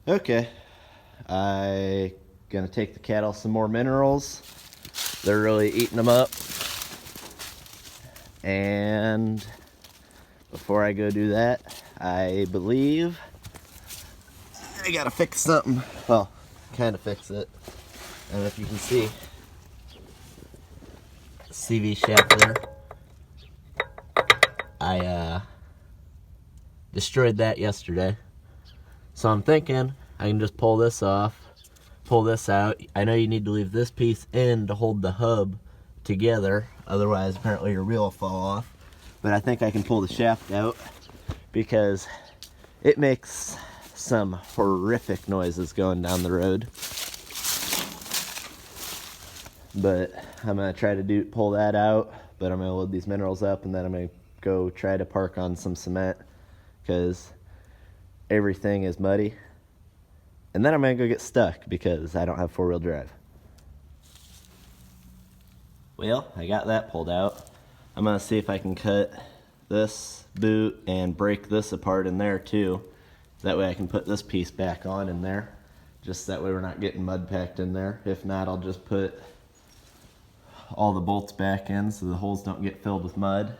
Okay, I gonna take the cattle some more minerals. They're really eating them up. And before I go do that, I believe I gotta fix something. Well, kind of fix it. And if you can see, CV shaft there, I destroyed that yesterday. So I'm thinking I can just pull this off, pull this out. I know you need to leave this piece in to hold the hub together, otherwise apparently your wheel will fall off. But I think I can pull the shaft out because it makes some horrific noises going down the road. But I'm gonna try to pull that out, but I'm gonna load these minerals up and then I'm gonna go try to park on some cement because everything is muddy. And then I'm gonna go get stuck because I don't have four-wheel drive. Well, I got that pulled out. I'm gonna see if I can cut this boot and break this apart in there too. That way I can put this piece back on in there. Just that way we're not getting mud packed in there. If not, I'll just put all the bolts back in so the holes don't get filled with mud.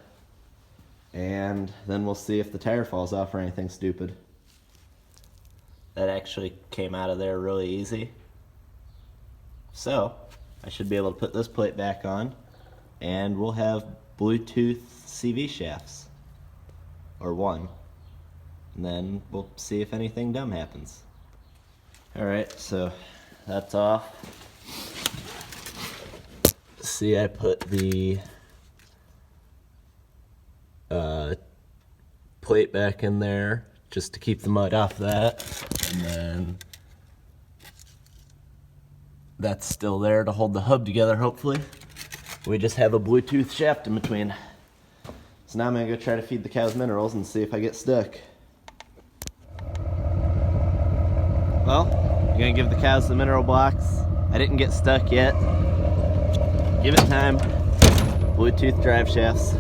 And then we'll see if the tire falls off or anything stupid. That actually came out of there really easy. So I should be able to put this plate back on and we'll have Bluetooth CV shafts. Or one. And then we'll see if anything dumb happens. Alright, so that's off. See, I put the plate back in there just to keep the mud off that. And then that's still there to hold the hub together, hopefully. We just have a Bluetooth shaft in between. So now I'm gonna go try to feed the cows minerals and see if I get stuck. Well, I'm gonna give the cows the mineral blocks. I didn't get stuck yet. Give it time. Bluetooth drive shafts.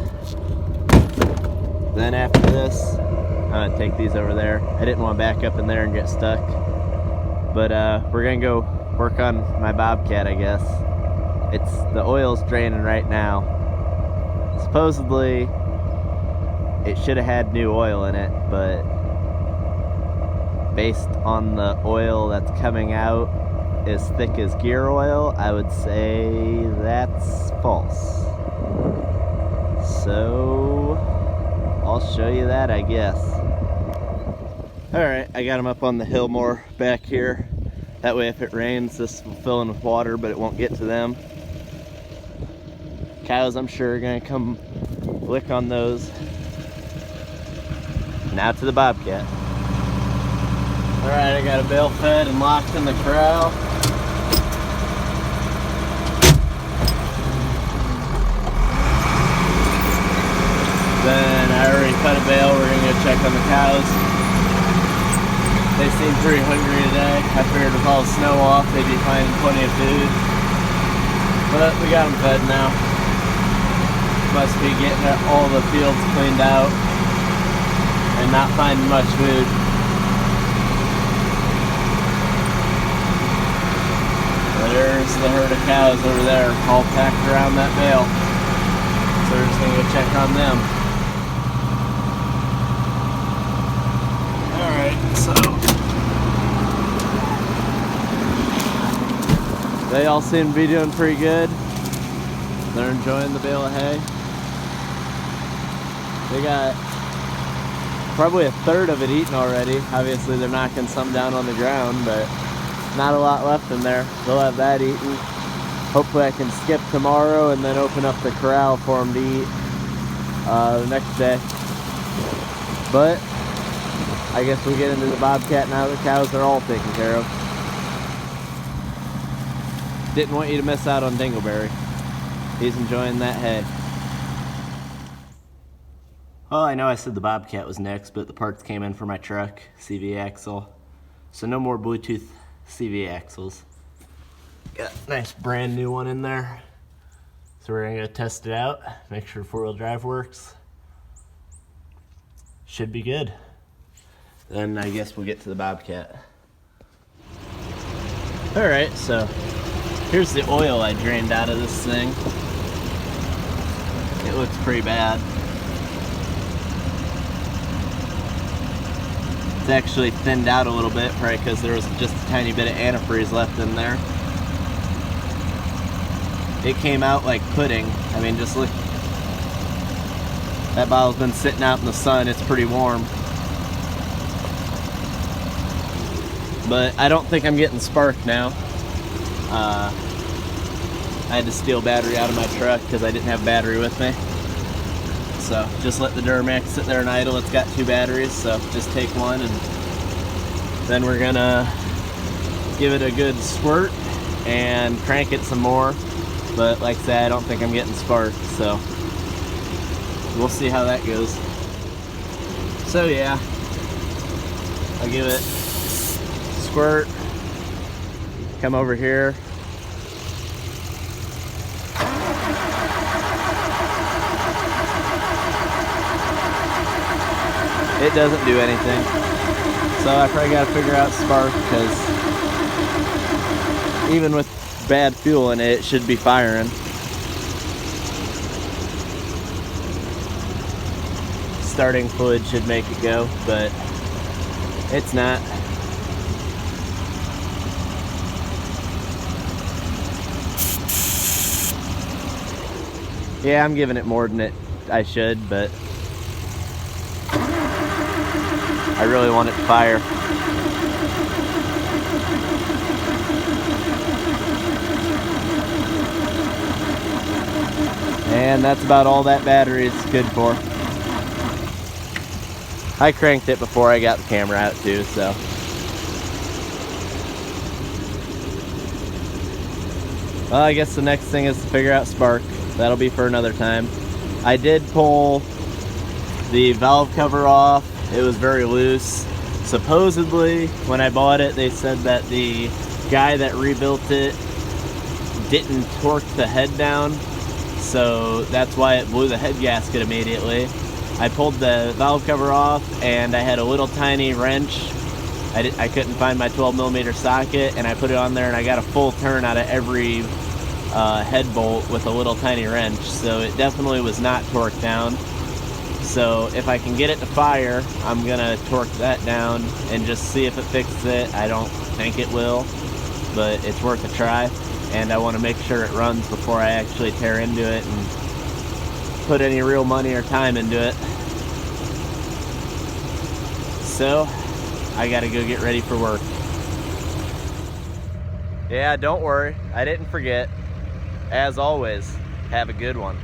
Then after this, I'm gonna take these over there. I didn't want to back up in there and get stuck. But we're gonna go work on my Bobcat, I guess. The oil's draining right now. Supposedly, it should have had new oil in it, but based on the oil that's coming out as thick as gear oil, I would say that's false. So I'll show you that, I guess. Alright, I got them up on the hill more back here. That way if it rains, this will fill in with water, but it won't get to them. Cows, I'm sure, are gonna come lick on those. Now to the Bobcat. Alright, I got a bale fed and locked in the corral. Then I already cut a bale. We're gonna go check on the cows. They seem pretty hungry today. I figured with all the snow off, they'd be finding plenty of food. But we got them fed now. Must be getting all the fields cleaned out and not finding much food. There's the herd of cows over there, all packed around that bale. So we're just gonna go check on them. Alright, so they all seem to be doing pretty good. They're enjoying the bale of hay. They got probably a third of it eaten already. Obviously they're knocking some down on the ground, but not a lot left in there. They'll have that eaten. Hopefully I can skip tomorrow and then open up the corral for them to eat the next day. But I guess we'll get into the Bobcat now the cows are all taken care of. Didn't want you to miss out on Dingleberry. He's enjoying that hay. Well, I know I said the Bobcat was next, but the parts came in for my truck, CV axle. So no more Bluetooth CV axles. Got a nice brand new one in there. So we're gonna go test it out, make sure four-wheel drive works. Should be good. Then I guess we'll get to the Bobcat. Alright, so here's the oil I drained out of this thing. It looks pretty bad. It's actually thinned out a little bit, right, because there was just a tiny bit of antifreeze left in there. It came out like pudding. I mean, just look. That bottle's been sitting out in the sun. It's pretty warm. But I don't think I'm getting spark now. I had to steal battery out of my truck because I didn't have battery with me. So just let the Duramax sit there and idle. It's got 2 batteries, so just take one, and then we're gonna give it a good squirt and crank it some more. But like I said, I don't think I'm getting spark, so we'll see how that goes. So yeah, I'll give it squirt, come over here. It doesn't do anything. So I probably gotta figure out spark, because even with bad fuel in it, it should be firing. Starting fluid should make it go, but it's not. Yeah, I'm giving it more than I should, but I really want it to fire. And that's about all that battery is good for. I cranked it before I got the camera out too, so. Well, I guess the next thing is to figure out spark. That'll be for another time. I did pull the valve cover off. It was very loose. Supposedly, when I bought it, they said that the guy that rebuilt it didn't torque the head down, so that's why it blew the head gasket immediately. I pulled the valve cover off, and I had a little tiny wrench. I couldn't find my 12mm socket, and I put it on there, and I got a full turn out of every head bolt with a little tiny wrench, so it definitely was not torqued down. So if I can get it to fire, I'm gonna torque that down and just see if it fixes it. I don't think it will, but it's worth a try, and I want to make sure it runs before I actually tear into it and put any real money or time into it. So I gotta go get ready for work. Yeah, don't worry, I didn't forget. As always, have a good one.